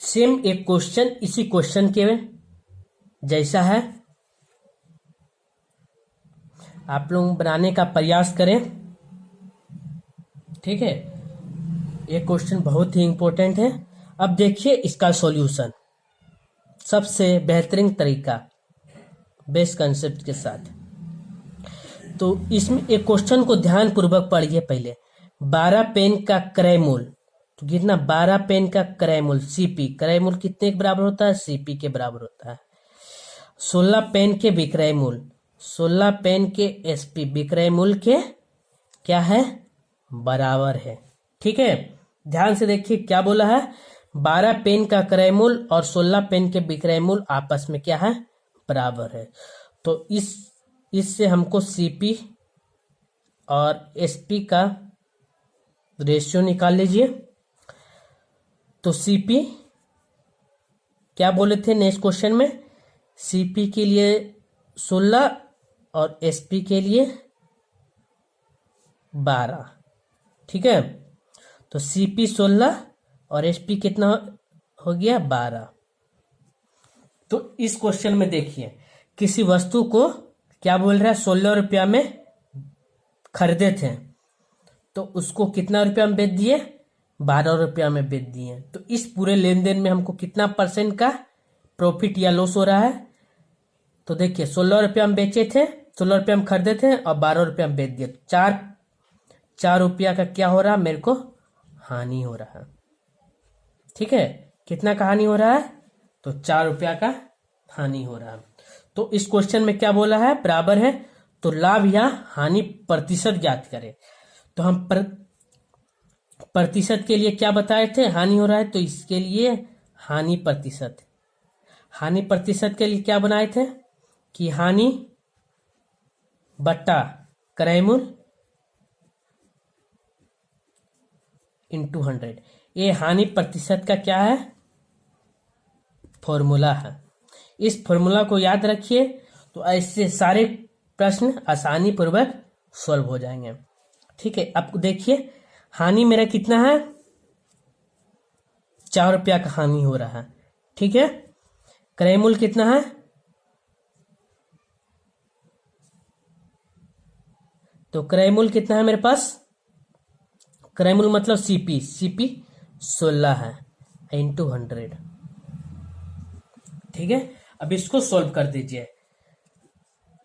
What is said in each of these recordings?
Same एक question इसी question के जैसा है, आप लोग बनाने का प्रयास करें। ठीक है, ये क्वेश्चन बहुत ही इंपॉर्टेंट है। अब देखिए इसका सॉल्यूशन, सबसे बेहतरीन तरीका बेस्ट कंसेप्ट के साथ। तो इसमें एक क्वेश्चन को ध्यान पूर्वक पढ़िए। पहले 12 पेन का क्रय मूल्य, तो कितना, 12 पेन का क्रय मूल्य सीपी, क्रय मूल्य कितने के बराबर होता है, सीपी के बराबर होता है। 16 पेन के विक्रय मूल्य, 16 पेन के एसपी विक्रय मूल्य के क्या है, बराबर है। ठीक है, ध्यान से देखिए क्या बोला है, 12 पेन का क्रय मूल्य और 16 पेन के विक्रय मूल्य आपस में क्या है, बराबर है। तो इससे हमको सीपी और एसपी का रेशियो निकाल लीजिए। तो सीपी क्या बोले थे नेक्स्ट क्वेश्चन में, सीपी के लिए 16 और एसपी के लिए 12। ठीक है, तो सीपी 16 और एसपी कितना हो गया, 12। तो इस क्वेश्चन में देखिए, किसी वस्तु को क्या बोल रहा है, 16 रुपया में खरीदे थे, तो उसको कितना रुपया में बेच दिए, 12 रुपया में बेच दिए। तो इस पूरे लेन देन में हमको कितना परसेंट का प्रॉफिट या लॉस हो रहा है। तो देखिए 16 रुपया में बेचे थे, 16 रुपया में खरीदे थे और 12 रुपया में बेच दिए, तो 4 रुपया का क्या हो रहा है, मेरे को हानि हो रहा है। ठीक है, कितना का हानि हो रहा है, तो 4 रुपया का हानि हो रहा है। तो इस क्वेश्चन में क्या बोला है, बराबर है, तो लाभ या हानि प्रतिशत ज्ञात करें। तो हम प्रतिशत के लिए क्या बताए थे, हानि हो रहा है, तो इसके लिए हानि प्रतिशत, हानि प्रतिशत के लिए क्या बनाए थे कि हानि बट्टा क्रय मूल्य इंटू 100। ये हानि प्रतिशत का क्या है, फॉर्मूला है। इस फॉर्मूला को याद रखिए, तो ऐसे सारे प्रश्न आसानी पूर्वक सॉल्व हो जाएंगे। ठीक है, अब देखिए हानि मेरा कितना है, 4 रुपया का हानि हो रहा है। ठीक है, क्रय मूल्य कितना है, तो क्रय मूल्य कितना है मेरे पास, क्रय मूल्य मतलब सीपी 16 है इंटू 100। ठीक है, अब इसको सॉल्व कर दीजिए।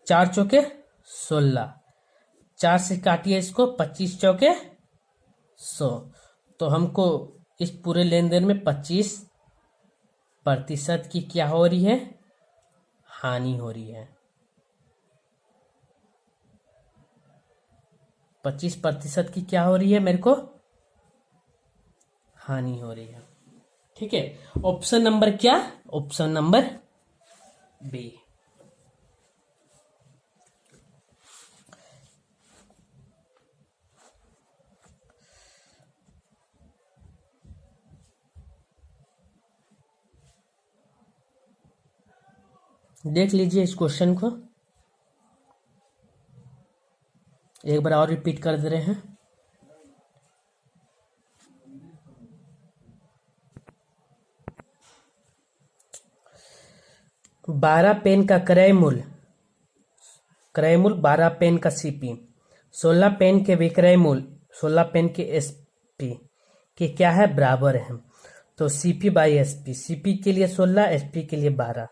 4 चौके 16, 4 से काटिए इसको, 25 चौके 100। तो हमको इस पूरे लेन देन में 25% की क्या हो रही है, हानि हो रही है। 25% की क्या हो रही है, मेरे को हानि हो रही है। ठीक है, ऑप्शन नंबर क्या, ऑप्शन नंबर बी। देख लीजिए इस क्वेश्चन को, एक बार और रिपीट कर दे रहे हैं। बारह पेन का क्रय मूल्य 12 पेन का सीपी, 16 पेन के विक्रय मूल्य 16 पेन के एसपी के क्या है, बराबर है। तो सीपी बाई एसपी, सीपी के लिए 16, एसपी के लिए 12।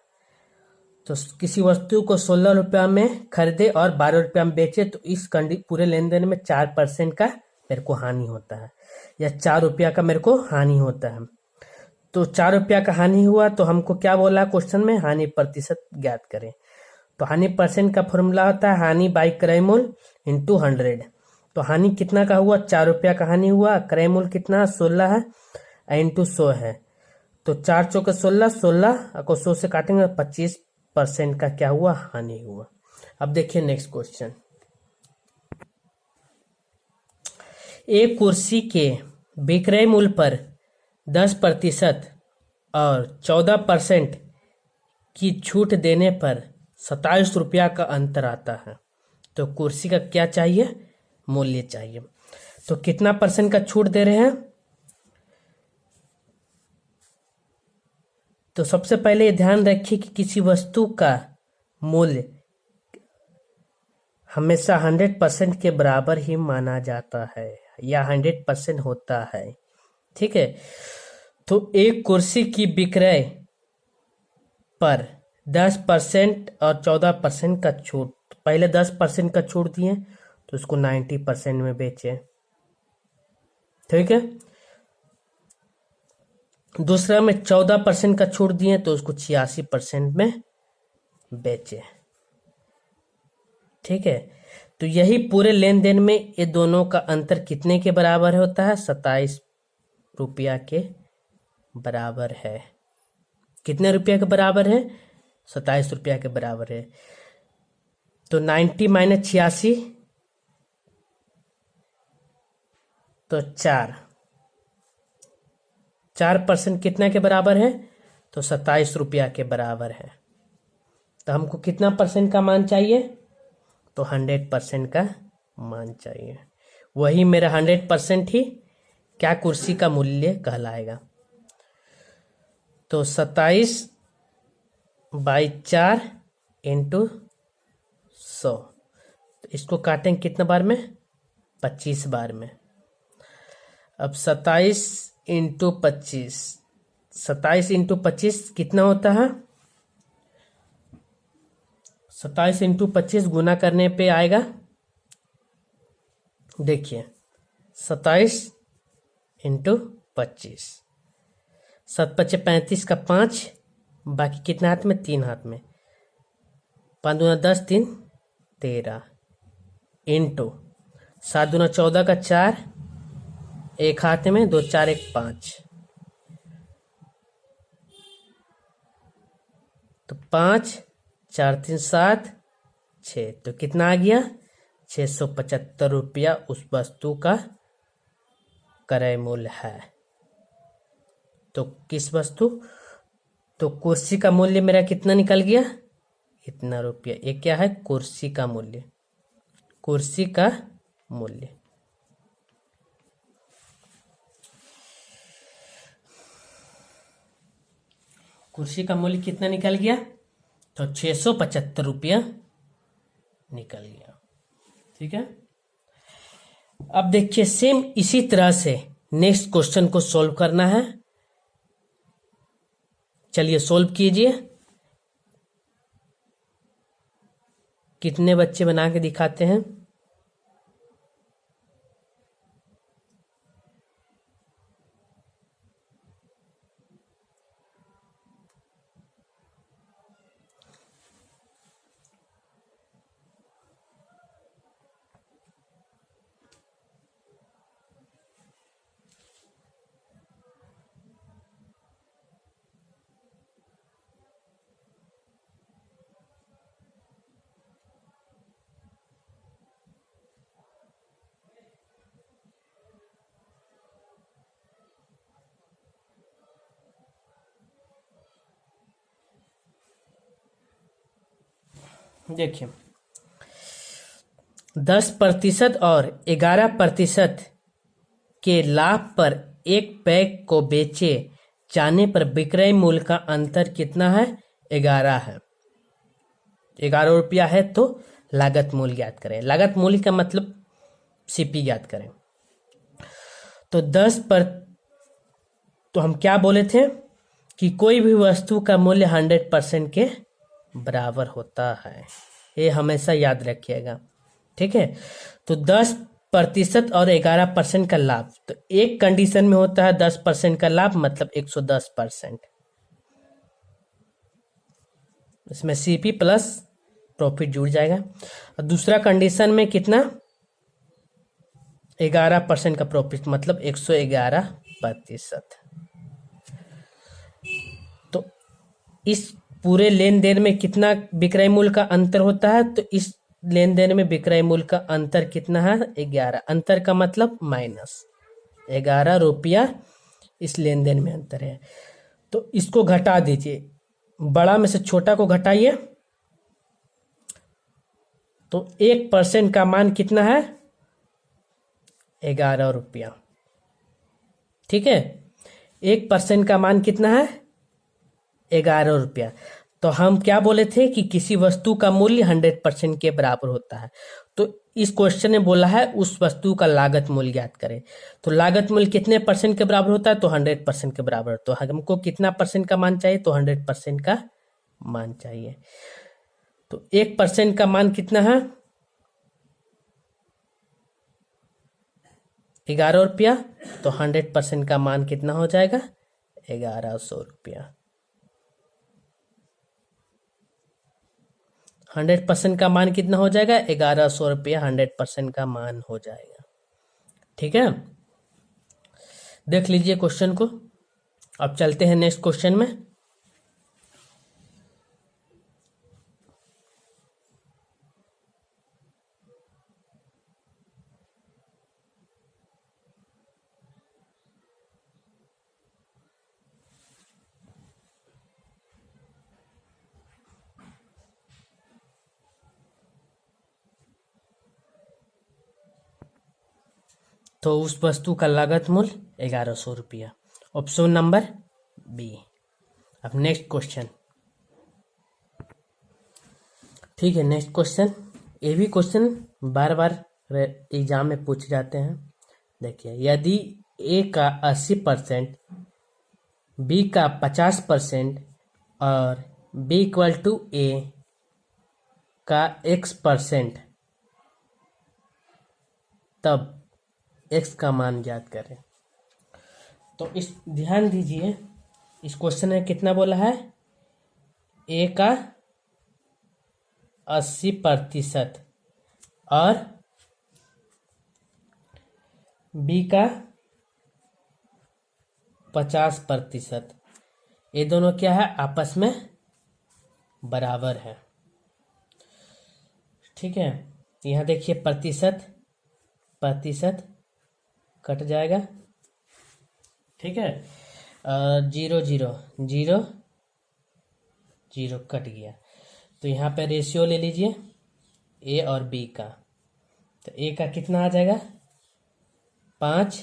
तो किसी वस्तु को 16 रुपया में खरीदे और 12 रुपया में बेचे, तो इस पूरे लेन देन में 4% का मेरे को हानि होता है, या 4 रुपया का मेरे को हानि होता है। तो 4 रुपया का हानि हुआ, तो हमको क्या बोला क्वेश्चन में, हानि प्रतिशत ज्ञात करें। तो हानि परसेंट का फॉर्मूला होता है हानि बाई क्रय मूल्य इंटू 100। तो हानि कितना का हुआ, 4 रुपया का हानि हुआ, क्रय मूल्य कितना 16 है इंटू 100 है। तो 4 चौके 16, 16 को 100 से काटेंगे, 25% का क्या हुआ, हानि हुआ। अब देखिए नेक्स्ट क्वेश्चन, एक कुर्सी के विक्रय मूल्य पर 10% और 14% की छूट देने पर 27 रुपया का अंतर आता है। तो कुर्सी का क्या चाहिए, मूल्य चाहिए। तो कितना परसेंट का छूट दे रहे हैं, तो सबसे पहले ये ध्यान रखिए कि किसी वस्तु का मूल्य हमेशा 100% के बराबर ही माना जाता है या 100% होता है। ठीक है, तो एक कुर्सी की विक्रय पर 10% और 14% का छूट, पहले 10% का छूट दिए तो उसको 90% में बेचे। ठीक है, दूसरा में 14% का छूट दिए तो उसको 86% में बेचे। ठीक है, तो यही पूरे लेन देन में ये दोनों का अंतर कितने के बराबर होता है? 27 रुपया के बराबर है। कितने रुपया के बराबर है? 27 रुपया के बराबर है। तो 90 माइनस 86 तो 4% कितना के बराबर है? तो 27 रुपया के बराबर है। तो हमको कितना परसेंट का मान चाहिए? तो 100% का मान चाहिए। वही मेरा 100% ही क्या कुर्सी का मूल्य कहलाएगा। तो 27/4 इंटू 100, तो इसको काटेंगे कितना बार में? 25 बार में। अब 27 इंटू 25, 27 इंटू 25 कितना होता है? 27 इंटू 25 गुना करने पे आएगा, देखिए 27 इंटू 25, 7×5 = 35 का 5, बाकी कितना हाथ में? 3 हाथ में, 5 दूना 10, 3 13 इंटू 7 दूना 14 का 4, एक हाथ में, 2 4 1 5, तो 5 4 3 7 6, तो कितना आ गया? 675 रुपया उस वस्तु का क्रय मूल्य है। तो किस वस्तु? तो कुर्सी का मूल्य मेरा कितना निकल गया? इतना रुपया। ये क्या है? कुर्सी का मूल्य। कुर्सी का मूल्य। कुर्सी का मूल्य कितना निकल गया? तो 675 रुपया निकल गया। ठीक है, अब देखिए सेम इसी तरह से नेक्स्ट क्वेश्चन को सॉल्व करना है। चलिए सॉल्व कीजिए। कितने बच्चे बना के दिखाते हैं? देखिए 10% और 11% के लाभ पर एक बैग को बेचे जाने पर विक्रय मूल्य का अंतर कितना है? 11 है। 11 रुपया है तो लागत मूल्य ज्ञात करें। लागत मूल्य का मतलब सीपी ज्ञात करें। तो 10 पर, तो हम क्या बोले थे कि कोई भी वस्तु का मूल्य 100% के बराबर होता है। ये हमेशा याद रखिएगा। ठीक है, तो 10% और 11% का लाभ, तो एक कंडीशन में होता है 10% का लाभ मतलब 110%। इसमें सीपी प्लस प्रॉफिट जुड़ जाएगा। और दूसरा कंडीशन में कितना? 11% का प्रॉफिट मतलब 111%। तो इस पूरे लेन देन में कितना विक्रय मूल्य का अंतर होता है? तो इस लेन देन में विक्रय मूल्य का अंतर कितना है? 11। अंतर का मतलब माइनस 11 रुपया इस लेन देन में अंतर है। तो इसको घटा दीजिए, बड़ा में से छोटा को घटाइए, तो 1% का मान कितना है? 11 रुपया। ठीक है, 1% का मान कितना है? 11 रुपया। तो हम क्या बोले थे कि किसी वस्तु का मूल्य 100% के बराबर होता है। तो इस क्वेश्चन ने बोला है उस वस्तु का लागत मूल्य ज्ञात करें। तो लागत मूल्य कितने परसेंट के बराबर होता है? तो 100% के बराबर। तो हमको कितना परसेंट का मान चाहिए? तो 100% का मान चाहिए। तो 1% का मान कितना है? 11 रुपया। तो 100% का मान कितना हो जाएगा? 1100 रुपया। 100% का मान कितना हो जाएगा? 1100 रुपया 100% का मान हो जाएगा। ठीक है, देख लीजिए क्वेश्चन को। अब चलते हैं नेक्स्ट क्वेश्चन में। तो उस वस्तु का लागत मूल्य 1100 रुपया। Option number B. अब नेक्स्ट क्वेश्चन। ठीक है, नेक्स्ट क्वेश्चन। ये भी क्वेश्चन बार बार एग्जाम में पूछे जाते हैं। देखिए, यदि ए का 80%, बी का 50% और बी इक्वल टू ए का x%, तब x का मान ज्ञात करें। तो इस ध्यान दीजिए, इस क्वेश्चन में कितना बोला है? ए का 80% और बी का 50%। ये दोनों क्या है? आपस में बराबर है। ठीक है, यहाँ देखिए प्रतिशत प्रतिशत कट जाएगा। ठीक है, 0 0 0 0 कट गया। तो यहाँ पे रेशियो ले लीजिए ए और बी का। तो ए का कितना आ जाएगा? 5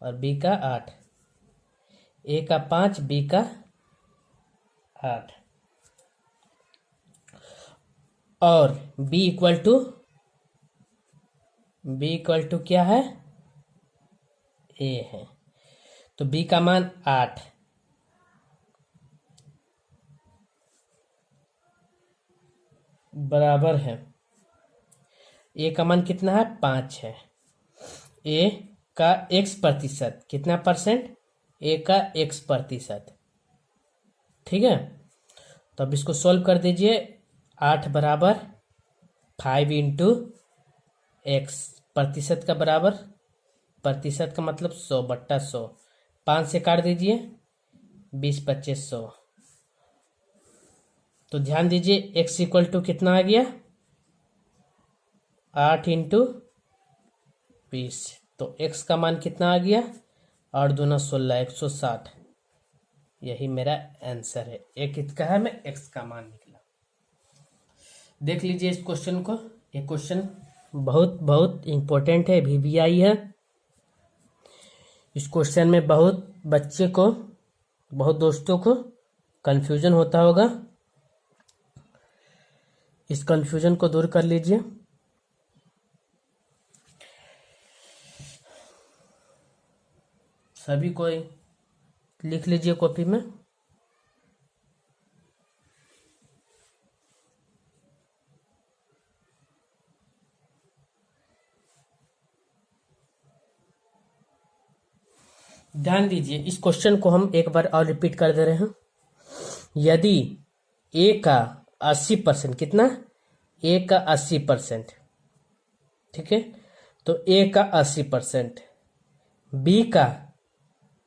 और बी का 8। ए का 5, बी का 8। और बी इक्वल टू क्या है? ए है। तो बी का मान 8, बराबर है ए का मान कितना है? 5 है। ए का x% कितना परसेंट? ए का x%। ठीक है, तो अब इसको सॉल्व कर दीजिए। 8 बराबर 5 इंटू एक्स, प्रतिशत का बराबर, प्रतिशत का मतलब 100/100। 5 से काट दीजिए, 20 25 100। तो ध्यान दीजिए x इक्वल टू कितना आ गया? 8 इंटू 20। तो x का मान कितना आ गया? 8 दूना 16, 160। यही मेरा आंसर है। एक कितना है? मैं x का मान निकला। देख लीजिए इस क्वेश्चन को। ये क्वेश्चन बहुत बहुत इम्पोर्टेंट है, VVI है। इस क्वेश्चन में बहुत बच्चे को, बहुत दोस्तों को कंफ्यूजन होता होगा। इस कंफ्यूजन को दूर कर लीजिए। सभी कोई लिख लीजिए कॉपी में। ध्यान दीजिए, इस क्वेश्चन को हम एक बार और रिपीट कर दे रहे हैं। यदि ए का 80%, कितना? ए का 80%, ठीक है, तो ए का 80%, बी का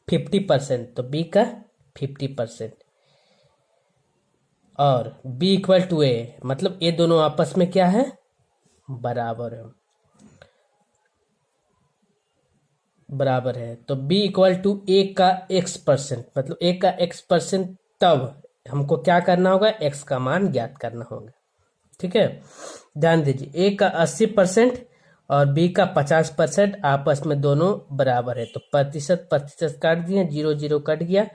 50%, तो बी का 50%, और बी इक्वल टू ए, मतलब ये दोनों आपस में क्या है? बराबर है, बराबर है। तो b इक्वल टू ए का x%, मतलब ए का x%, तब हमको क्या करना होगा? x का मान ज्ञात करना होगा। ठीक है, ध्यान दीजिए, ए का 80% और b का 50% आपस में दोनों बराबर है। तो प्रतिशत प्रतिशत काट दिए, 0 0 कट गया।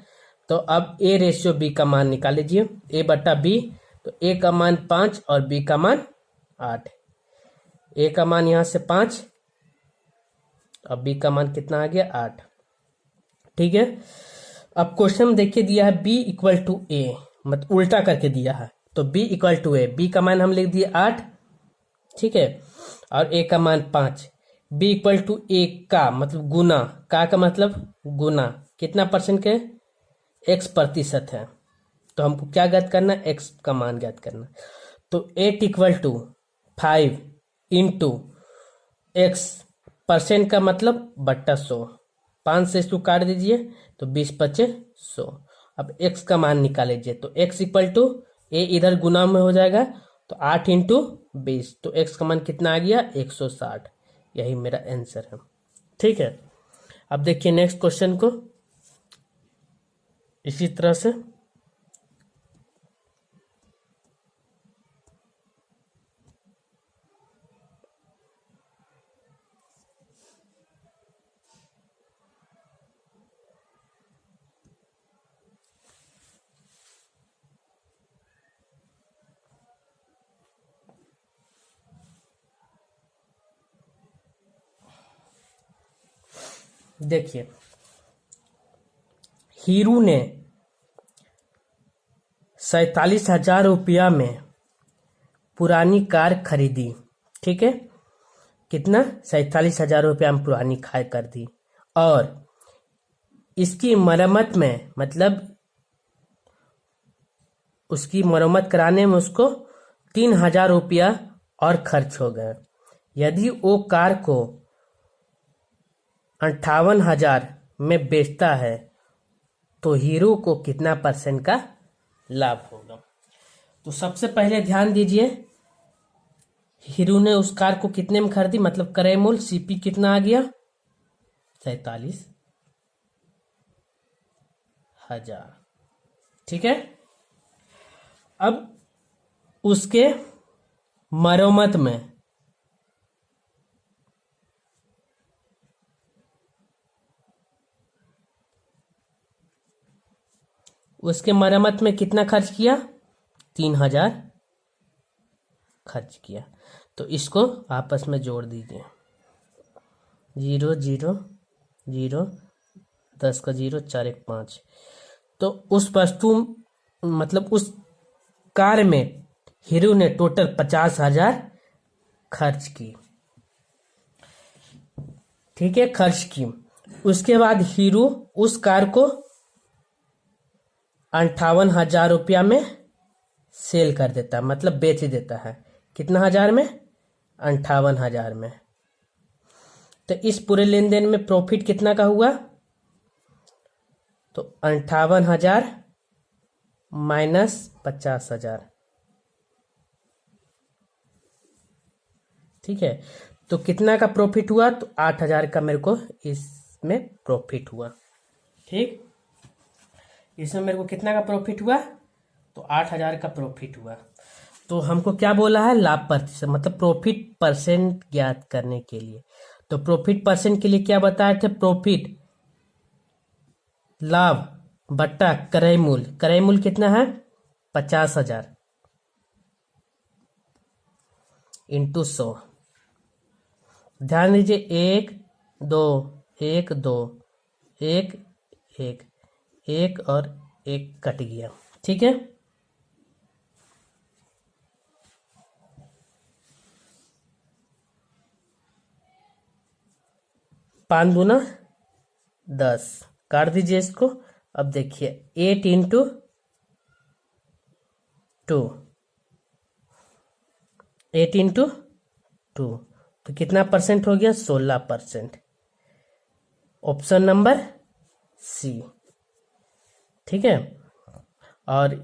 तो अब ए रेशियो बी का मान निकाल लीजिए, ए बटा बी। तो ए का मान 5 और बी का मान 8। ए का मान यहां से 5 और बी का मान कितना आ गया 8। ठीक है, अब क्वेश्चन में देखिए दिया है बी इक्वल टू ए, मतलब उल्टा करके दिया है। तो B equal to A, B का मान हम लिख दिए 8, ठीक है, और ए का मान 5। बी इक्वल टू ए का मतलब गुना, का मतलब गुना, कितना परसेंट के, एक्स प्रतिशत है। तो हमको क्या ज्ञात करना है, एक्स का मान ज्ञात करना। तो 8 equal to 5 into x, percent का मतलब बट्टा 100, 5 से 100 काट दीजिए तो 20 बचे 100। अब एक्स का मान निकाल लीजिए। तो एक्स इक्वल टू ए इधर गुना में हो जाएगा, तो 8 इंटू 20, तो एक्स का मान कितना आ गया 160। यही मेरा आंसर है। ठीक है, अब देखिए नेक्स्ट क्वेश्चन को इसी तरह से। देखिए हीरू ने 47,000 रुपया में पुरानी कार खरीदी। ठीक है, कितना, 47,000 रुपया में पुरानी कार कर दी, और इसकी मरम्मत में, मतलब उसकी मरम्मत कराने में उसको 3,000 रुपया और खर्च हो गए। यदि वो कार को 58,000 में बेचता है तो हीरो को कितना परसेंट का लाभ होगा। तो सबसे पहले ध्यान दीजिए, हीरो ने उस कार को कितने में खरीदी, मतलब क्रय मूल्य सीपी कितना आ गया 47,000। ठीक है, अब उसके मरम्मत में कितना खर्च किया, 3,000 खर्च किया। तो इसको आपस में जोड़ दीजिए, 0 0 0, 10 का 0, 4 1 5। तो उस वस्तु मतलब उस कार में हीरो ने टोटल 50,000 खर्च की। ठीक है, खर्च की। उसके बाद हीरो उस कार को 58,000 रुपया में सेल कर देता है, मतलब बेच देता है। कितना हजार में, 58,000 में। तो इस पूरे लेन देन में प्रॉफिट कितना का हुआ, तो 58,000 माइनस 50,000। ठीक है, तो कितना का प्रॉफिट हुआ, तो 8,000 का मेरे को इसमें प्रॉफिट हुआ। ठीक, इसमें मेरे को कितना का प्रॉफिट हुआ, तो 8,000 का प्रॉफिट हुआ। तो हमको क्या बोला है, लाभ प्रतिशत, मतलब प्रॉफिट परसेंट ज्ञात करने के लिए। तो प्रॉफिट परसेंट के लिए क्या बताए थे, प्रॉफिट लाभ बट्टा क्रय मूल्य। क्रय मूल्य कितना है 50,000 इंटू 100। ध्यान दीजिए, 1 2 1 2 1 1 1 और 1 कट गया। ठीक है, 5 दूना 10, काट दीजिए इसको। अब देखिए 8 इंटू 2, 8 इंटू 2, तो कितना परसेंट हो गया, 16%। Option number C. ठीक है, और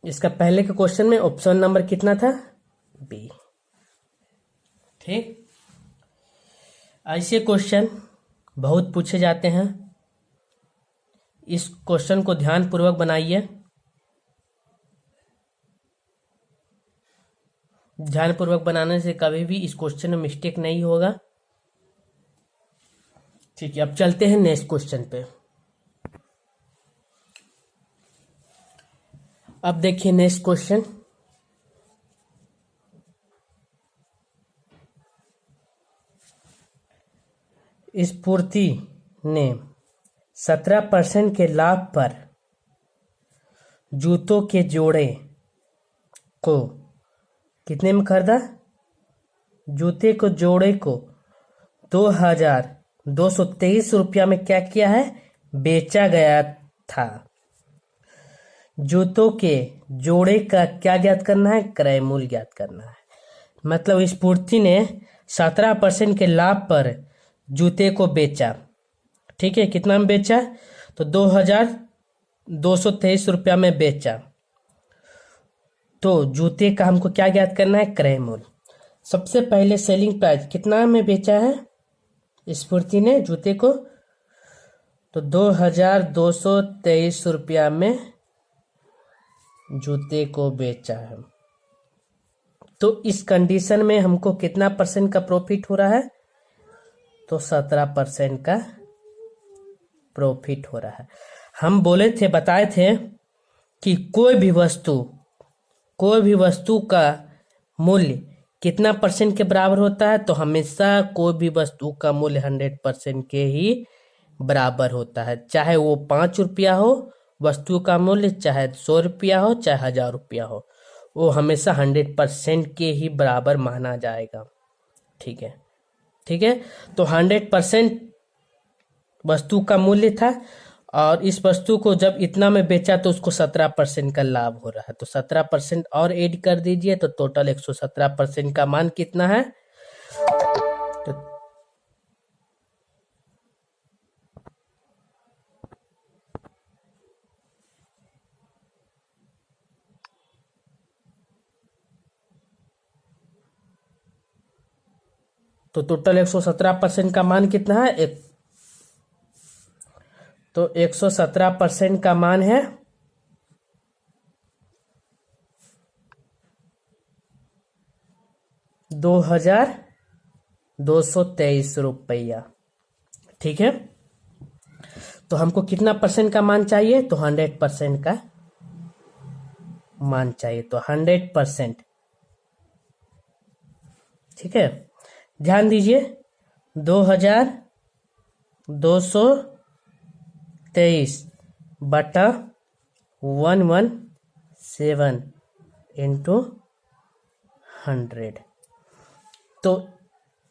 इसका पहले के क्वेश्चन में ऑप्शन नंबर कितना था, बी। ठीक, ऐसे क्वेश्चन बहुत पूछे जाते हैं। इस क्वेश्चन को ध्यानपूर्वक बनाइए, ध्यानपूर्वक बनाने से कभी भी इस क्वेश्चन में मिस्टेक नहीं होगा। ठीक है, अब चलते हैं नेक्स्ट क्वेश्चन पे। अब देखिए नेक्स्ट क्वेश्चन। स्फूर्ति ने 17% के लाभ पर जूतों के जोड़े को कितने में खरीदा? जूते को जोड़े को 2223 रुपया में क्या किया है? बेचा गया था। जूतों के जोड़े का क्या ज्ञात करना है? क्रय मूल्य ज्ञात करना है। मतलब स्फूर्ति ने 17% के लाभ पर जूते को बेचा। ठीक है, कितना में बेचा? तो 2223 रुपया में बेचा। तो जूते का हमको क्या ज्ञात करना है? क्रय मूल्य। सबसे पहले सेलिंग प्राइस कितना में बेचा है स्फूर्ति ने जूते को? तो 2223 रुपया में जूते को बेचा है। तो इस कंडीशन में हमको कितना परसेंट का प्रॉफिट हो रहा है? तो 17% का प्रॉफिट हो रहा है। हम बताए थे कि कोई भी वस्तु का मूल्य कितना परसेंट के बराबर होता है? तो हमेशा कोई भी वस्तु का मूल्य 100% के ही बराबर होता है। चाहे वो 5 रुपया हो वस्तु का मूल्य, चाहे 100 रुपया हो, चाहे 1000 रुपया हो, वो हमेशा 100% के ही बराबर माना जाएगा। ठीक है, तो 100% वस्तु का मूल्य था और इस वस्तु को जब इतना में बेचा तो उसको 17% का लाभ हो रहा है। तो 17% और ऐड कर दीजिए तो टोटल 117% का मान कितना है? तो टोटल 117% का मान कितना है? तो 117% का मान है 2223 रुपया। ठीक है, तो हमको कितना परसेंट का मान चाहिए? तो 100% का मान चाहिए। तो 100%। ठीक है, ध्यान दीजिए 2223 बटा 117 इंटू 100। तो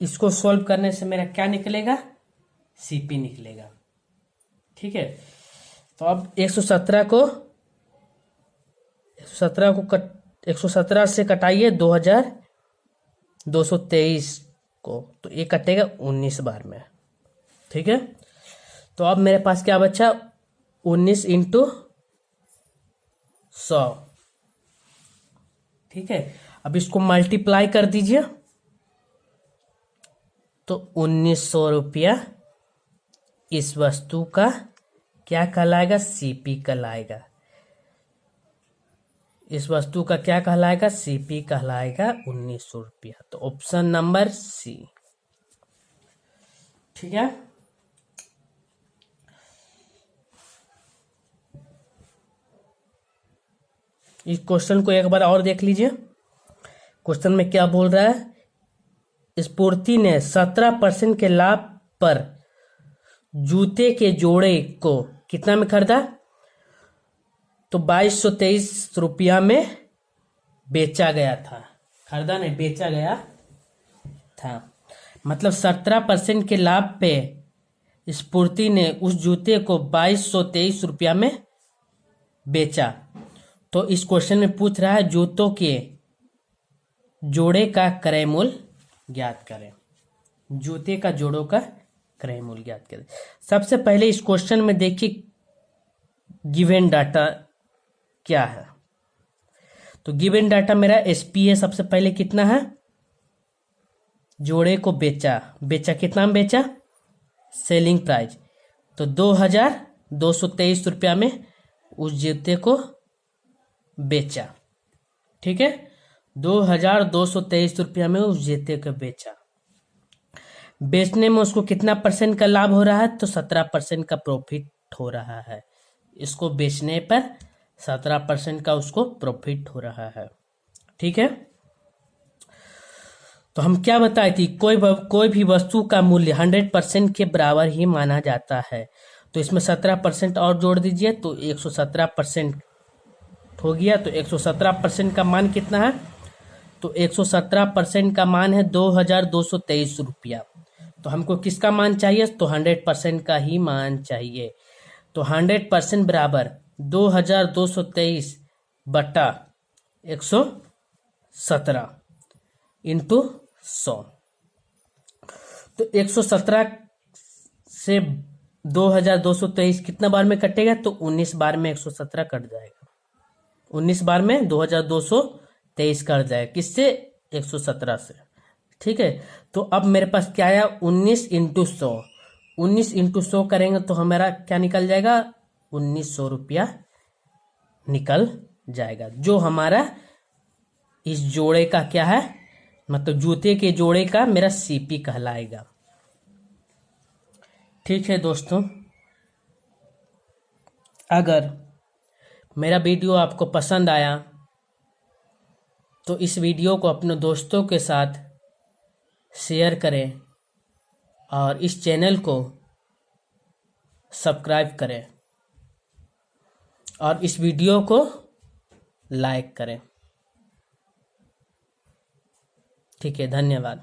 इसको सॉल्व करने से मेरा क्या निकलेगा? सीपी निकलेगा। ठीक है, तो अब 117 से कटाइए 2223 को, तो ये कटेगा 19 बार में। ठीक है, तो अब मेरे पास क्या बचा? 19 इंटू 100। ठीक है, अब इसको मल्टीप्लाई कर दीजिए तो 1900 रुपया इस वस्तु का क्या कहलाएगा? सीपी कहलाएगा। इस वस्तु का क्या कहलाएगा? सीपी कहलाएगा 1900 रुपया। तो ऑप्शन नंबर सी। ठीक है, इस क्वेश्चन को एक बार और देख लीजिए। क्वेश्चन में क्या बोल रहा है? स्फूर्ति ने 17% के लाभ पर जूते के जोड़े को कितना में खरीदा? तो 2223 रुपया में बेचा गया था। खरीदा नहीं, बेचा गया था। मतलब 17% के लाभ पे स्फूर्ति ने उस जूते को 2223 रुपया में बेचा। तो इस क्वेश्चन में पूछ रहा है जूतों के जोड़े का क्रय मूल्य ज्ञात करें। जूते का जोड़ों का क्रय मूल्य ज्ञात करें। सबसे पहले इस क्वेश्चन में देखिए गिवन डाटा क्या है। तो गिवन डाटा मेरा एसपी है। सबसे पहले कितना है? जोड़े को बेचा कितना में बेचा? Selling price. तो 2223 रुपया में उस जूते को बेचा। ठीक है, 2223 रुपया में उस जूते को बेचा। बेचने में उसको कितना परसेंट का लाभ हो रहा है? तो 17% का प्रॉफिट हो रहा है। इसको बेचने पर 17% का उसको प्रॉफिट हो रहा है। ठीक है, तो हम क्या बताए थी, कोई भी वस्तु का मूल्य 100% के बराबर ही माना जाता है। तो इसमें 17% और जोड़ दीजिए तो 117% हो गया। तो 117% का मान कितना है, तो 117% का मान है 2223 रुपया। तो हमको किसका मान चाहिए, तो 100% का ही मान चाहिए। तो 100% बराबर 2223 बटा 117 इंटू 100। तो 117 से 2223 कितना बार में कटेगा, तो 19 बार में 117 कट जाएगा। 19 बार में 2223 कट जाएगा, किससे, 117 से। ठीक है, तो अब मेरे पास क्या आया, 19 इंटू 100। 19 इंटू 100 करेंगे तो हमारा क्या निकल जाएगा, 1900 रुपया निकल जाएगा, जो हमारा इस जोड़े का क्या है, मतलब जूते के जोड़े का मेरा सीपी कहलाएगा। ठीक है दोस्तों, अगर मेरा वीडियो आपको पसंद आया तो इस वीडियो को अपने दोस्तों के साथ शेयर करें और इस चैनल को सब्सक्राइब करें और इस वीडियो को लाइक करें। ठीक है, धन्यवाद।